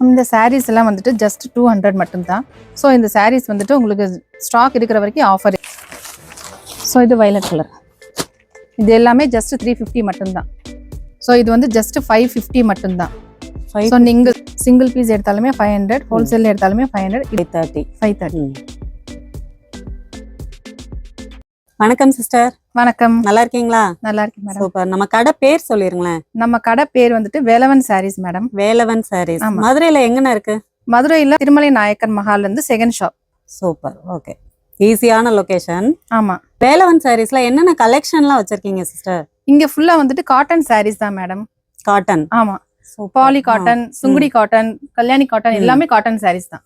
இந்த sarees எல்லாம் வந்துட்டு just 200 மட்டும் தான். ஸோ இந்த sarees வந்துட்டு உங்களுக்கு ஸ்டாக் இருக்கிற வரைக்கும் ஆஃபர். ஸோ இது violet கலர். இது எல்லாமே just 350 மட்டும் தான். ஸோ இது வந்து just 550 மட்டும் தான். ஸோ நீங்கள் சிங்கிள் பீஸ் எடுத்தாலுமே 500, ஹோல்சேல் எடுத்தாலுமே 500, 530. வணக்கம் சிஸ்டர். வணக்கம். நல்லா இருக்கீங்களா? நல்லா இருக்கேன் மேடம். சூப்பர். நம்ம கடை பேர் சொல்லிருங்களேன். நம்ம கடை பேர் வந்துட்டு வேலவன் சாரீஸ் மேடம். வேலவன் சாரீஸ். மதுரையில எங்கன இருக்கு? மதுரையில திருமலை நாயக்கர் மஹால்ல இருந்து செகண்ட் ஷாப். சூப்பர். ஓகே. ஈஸியான லொகேஷன். ஆமா. வேலவன் சாரீஸ்ல என்னென்ன கலெக்ஷன்லாம் வச்சிருக்கீங்க சிஸ்டர்? இங்க ஃபுல்லா வந்துட்டு காட்டன் சாரீஸ் தான் மேடம். காட்டன். ஆமா. Poly cotton, Sungudi cotton, Kalyani cotton எல்லாமே காட்டன் சாரீஸ் தான்.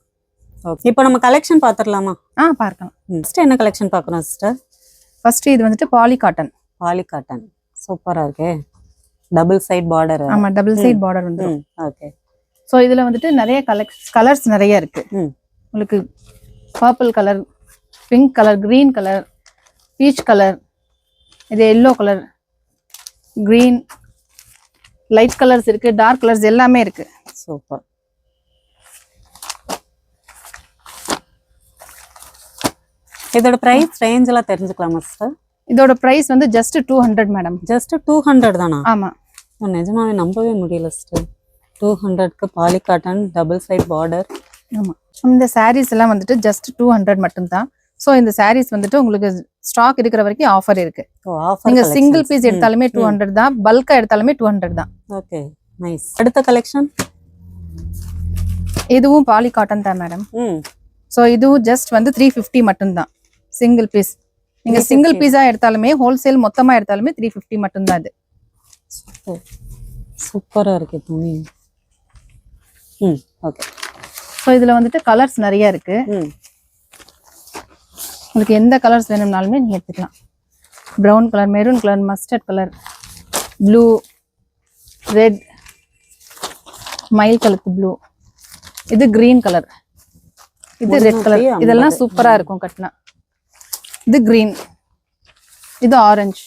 ஓகே. இப்போ நம்ம கலெக்ஷன் பாத்துறலாமா? பார்க்கலாம். ஃபர்ஸ்ட் என்ன கலெக்ஷன் பார்க்கறோம் சிஸ்டர்? ஃபர்ஸ்ட் இது வந்துட்டு பாலி காட்டன். பாலி காட்டன் சூப்பரா இருக்கே. Double side border. ஆமா, டபுள் சைடு பார்டர் வந்து. ஓகே. சோ இதுல வந்துட்டு நிறைய கலர்ஸ் நிறைய இருக்கு. உங்களுக்கு purple colour, pink colour, green colour, peach colour, இது yellow colour, green, light colours இருக்கு, டார்க் கலர்ஸ் எல்லாமே இருக்கு. சூப்பர். இதோட பிரைஸ் ரேஞ்ச் எல்லாம் தெரிஞ்சுக்கலாமா சிஸ்டர்? இதோட பிரைஸ் வந்து ஜஸ்ட் 200 மேடம். ஜஸ்ட் 200 தானா? ஆமா. நிஜமாவே நம்பவே முடியல சிஸ்டர். 200க்கு poly cotton, double side border. ஆமா. இந்த sarees எல்லாம் வந்துட்டு ஜஸ்ட் 200 மட்டும் தான். சோ இந்த sarees வந்துட்டு உங்களுக்கு ஸ்டாக் இருக்கிற வரைக்கும் ஆஃபர் இருக்கு. நீங்க சிங்கிள் பீஸ் எடுத்தாலுமே 200 தான், பல்கா எடுத்தாலுமே 200 தான். Okay, nice. அடுத்த கலெக்ஷன் இதுவும் பாலி காட்டன் தான் மேடம். சோ இதுவும் ஜஸ்ட் வந்து 350 மட்டும் தான் சிங்கிள் பீஸ். நீங்க சிங்கிள் பீஸா எடுத்தாலுமே ஹோல்சேல் மொத்தமா எடுத்தாலுமே 350 மட்டும் தான். இது சூப்பரா இருக்கு துணி. ஓகே. சோ இதுல வந்துட்டு கலர்ஸ் நிறைய இருக்கு. உங்களுக்கு எந்த கலர்ஸ் வேணும்னாலுமே நீங்க எடுத்துக்கலாம். Brown colour, maroon colour, mustard colour, blue, red, மயில் கலருக்கு ப்ளூ, இது கிரீன் கலர், இது ரெட் கலர். இதெல்லாம் சூப்பரா இருக்கும் கட்டினா. இது கிரீன், இது ஆரஞ்சு,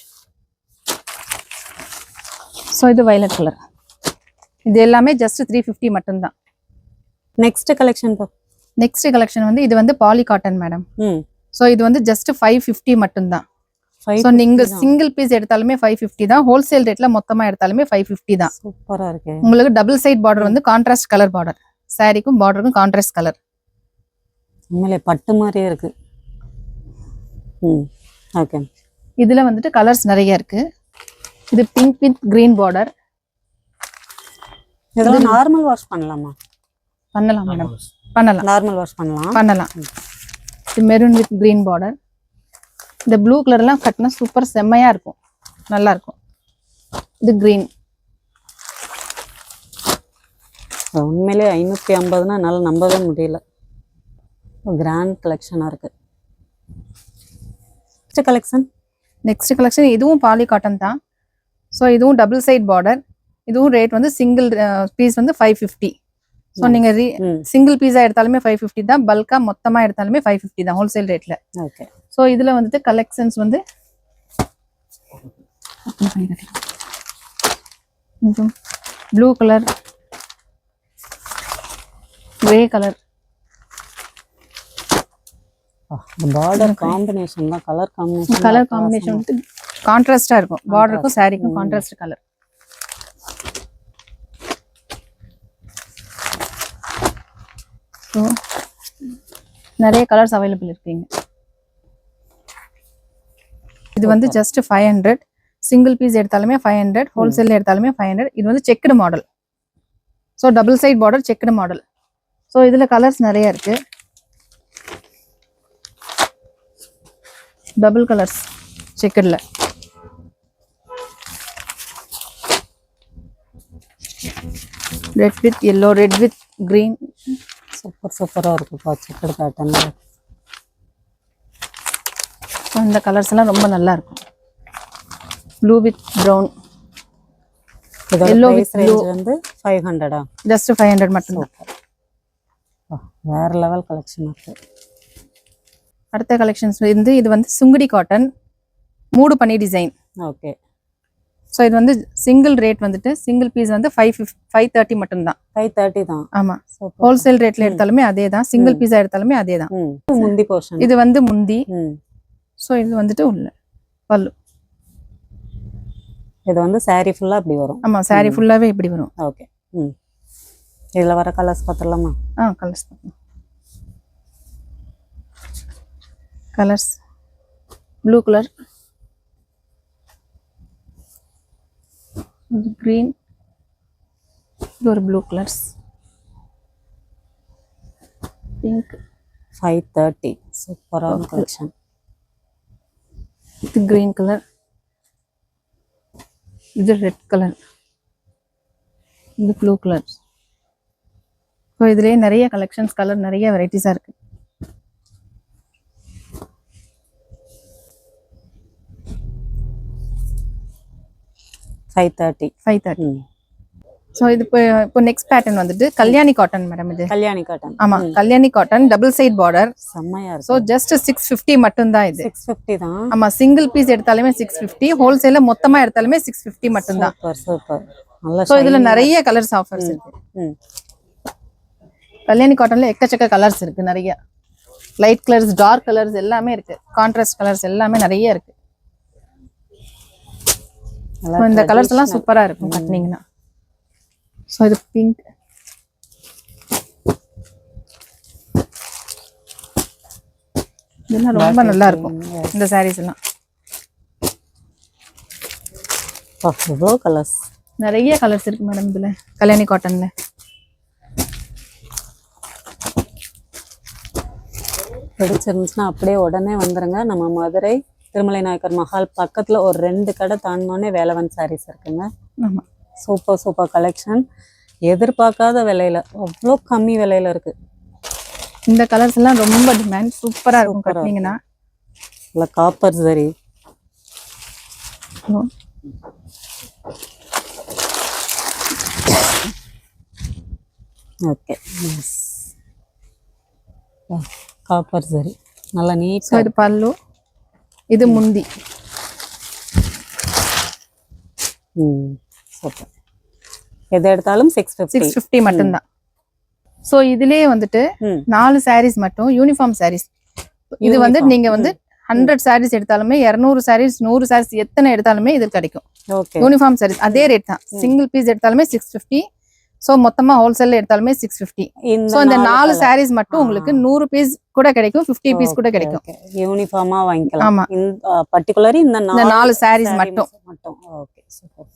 ஸோ இது வயலட் கலர். இது எல்லாமே ஜஸ்ட் 350 மட்டும் தான். நெக்ஸ்ட் கலெக்ஷன் வந்து இது வந்து பாலி காட்டன் மேடம். ஸோ இது வந்து ஜஸ்ட் 550 மட்டும் தான். ஸோ நீங்க சிங்கிள் பீஸ் எடுத்தாலுமே 550 தான், ஹோல்சேல் ரேட்ல மொத்தமா எடுத்தாலுமே 550 தான். சூப்பரா இருக்கு. உங்களுக்கு டபுள் சைட் பார்டர் வந்து கான்ட்ராஸ்ட் கலர் பார்டர். சாரிக்கும் பார்டருக்கும் கான்ட்ராஸ்ட் கலர். உண்மையிலே பட்டு மாதிரியே இருக்கு. ஓகே. இதுல வந்துட்டு கலர்ஸ் நிறைய இருக்கு. இது பிங்க் வித் கிரீன் பார்டர். இதெல்லாம் நார்மல் வாஷ் பண்ணலாமா? பண்ணலாம் மேடம், பண்ணலாம். நார்மல் வாஷ் பண்ணலாம். இது மெரூன் வித் கிரீன் பார்டர். இந்த ப்ளூ கலர் எல்லாம் கட்டினா சூப்பர் செம்மையா இருக்கும், நல்லா இருக்கும். இது கிரீன். உண்மையிலே 550னா என்னால நம்பவே முடியல. கிராண்ட் கலெக்ஷனா இருக்கு. நெக்ஸ்ட் கலெக்ஷன் இதுவும் பாலி காட்டன் தான். ஸோ இதுவும் டபுள் சைட் பார்டர். இதுவும் ரேட் வந்து சிங்கிள் பீஸ் வந்து 550. ஸோ நீங்க சிங்கிள் பீஸா எடுத்தாலுமே 550 தான், பல்கா மொத்தமா எடுத்தாலுமே 550 தான் ஹோல்சேல் ரேட்ல. ஓகே. ஸோ இதுல வந்துட்டு கலெக்ஷன்ஸ் வந்து blue colour, grey colour. Border combination தான், கலர் காம்பினேஷன் வந்து கான்ட்ராஸ்டா இருக்கும். பார்டருக்கும் சாரிக்கும் கான்ட்ராஸ்ட் கலர். ஸோ நிறைய கலர்ஸ் அவைலபிள் இருக்குங்க. இது வந்து ஜஸ்ட் 500. சிங்கிள் பீஸ் எடுத்தாலுமே 500, ஹோல்சேல் எடுத்தாலுமே 500. இது வந்து checked model. So double side border, checked model. So இதுல கலர்ஸ் நிறைய இருக்கு. டபுள் கலர்ஸ் செக்கர்ல. Red with yellow, red with green. சூப்பரா இருக்கு செக்கர் பேட்டர்ன்ல. இந்த கலர்ஸ் எல்லாம் ரொம்ப நல்லா இருக்கும். Blue with brown, yellow with blue வந்து 500. ஜஸ்ட் 500 மட்டும் தான். வேற லெவல் கலெக்ஷன் இருக்கு. அடுத்த கலெக்ஷன்ஸ் வந்து இது வந்து சுங்குடி காட்டன். மூடு பண்ணி டிசைன். ஓகே. ஸோ இது வந்து சிங்கிள் ரேட் வந்துட்டு சிங்கிள் பீஸ் வந்து 530 மட்டும்தான். 530 தான். ஆமா, ஹோல்சேல் ரேட்ல எடுத்தாலுமே அதே தான், சிங்கிள் பீஸா எடுத்தாலுமே அதே தான். முந்தி போர்ஷன் இது வந்து முந்தி. ஸோ இது வந்துட்டு உள்ள பல்லு. இது வந்து saree ஃபுல்லா அப்படி வரும். ஆமா, saree ஃபுல்லாவே இப்படி வரும். ஓகே. இதுல வர கலர்ஸ் பார்த்தலாமா? கலர்ஸ் கலர்ஸ் ப்ளூ கலர், இது கிரீன், இது ஒரு ப்ளூ கலர்ஸ், பிங்க். 530 சூப்பரான கலெக்ஷன். இது கிரீன் கலர், இது ரெட் கலர், இது ப்ளூ கலர். ஸோ இதுலேயே நிறைய கலெக்ஷன்ஸ், கலர் நிறைய வெரைட்டிஸாக இருக்கு. $530. ஸோ இது இப்போ நெக்ஸ்ட் பேட்டர்ன் வந்துட்டு கல்யாணி காட்டன் மேடம். இது கல்யாணி காட்டன். ஆமா, Kalyani cotton double side border. செம்மையா இருக்கு. ஸோ ஜஸ்ட் 650 மட்டும் தான் இது. 650 தான். ஆமா, சிங்கிள் பீஸ் எடுத்தாலுமே 650, ஹோல்சேல்ல மொத்தமா எடுத்தாலுமே 650 மட்டும் தான். Super super. நல்ல. ஸோ இதுல நிறைய கலர்ஸ் ஆஃபர்ஸ் இருக்கு. கல்யாணி காட்டன்ல எக்கச்சக்க கலர்ஸ் இருக்கு நிறைய. லைட் கலர்ஸ், டார்க் கலர்ஸ் எல்லாமே இருக்கு. கான்ட்ராஸ்ட் கலர்ஸ் எல்லாமே நிறைய இருக்கு. இந்த கலர்ஸ் எல்லாம் சூப்பரா இருக்கும் கட்டினீங்கன்னா. ஸோ இது பிங்க், இதெல்லாம் ரொம்ப நல்லா இருக்கும் இந்த சாரீஸ் எல்லாம். எவ்வளோ கலர்ஸ், நிறைய கலர்ஸ் இருக்கு மேடம் இதுல கல்யாணி காட்டன்ல. பிடிச்சிருந்துச்சுன்னா அப்படியே உடனே வந்துருங்க. நம்ம மதுரை திருமலை நாயக்கர் மஹால் பக்கத்துல ஒரு 2 கடை தாண்டினோடனே வேலவன் சாரீஸ் இருக்குங்க. ஆமா, சூப்பர் சூப்பர் கலெக்ஷன். எதிர்பார்க்காத விலையில, அவ்வளோ கம்மி விலையில இருக்கு. இந்த கலர்ஸ் எல்லாம் ரொம்ப டிமாண்ட், சூப்பரா இருக்கும் கட்டினீங்கன்னா. இல்ல காப்பர் சரி. ஓகே, காப்பர் சரி நல்லா நீட். இது பல்லு, இது முந்தி. சூப்பர். எது எடுத்தாலும் 650 மட்டும்தான். ஸோ இதுலயே வந்துட்டு 4 சாரீஸ் மட்டும் யூனிஃபார்ம் சாரீஸ். இது வந்து நீங்க வந்து 100 சாரீஸ் எடுத்தாலுமே 200 சாரீஸ் 100 சாரீஸ் எத்தனை எடுத்தாலுமே இது கிடைக்கும். யூனிஃபார்ம் சாரீஸ் அதே ரேட் தான். சிங்கிள் பீஸ் எடுத்தாலுமே 650. ஸோ மொத்தமா ஹோல்சேல்ல எடுத்தாலுமே 650. ஸோ இந்த 4 சாரீஸ் மட்டும் உங்களுக்கு 100 பீஸ் கூட கிடைக்கும், 50 பீஸ் கூட கிடைக்கும். யூனிஃபார்மா வாங்கிக்கலாம். ஆமா, பர்టిక్యులர் இந்த 4 சாரீஸ் மட்டும். Okay, super.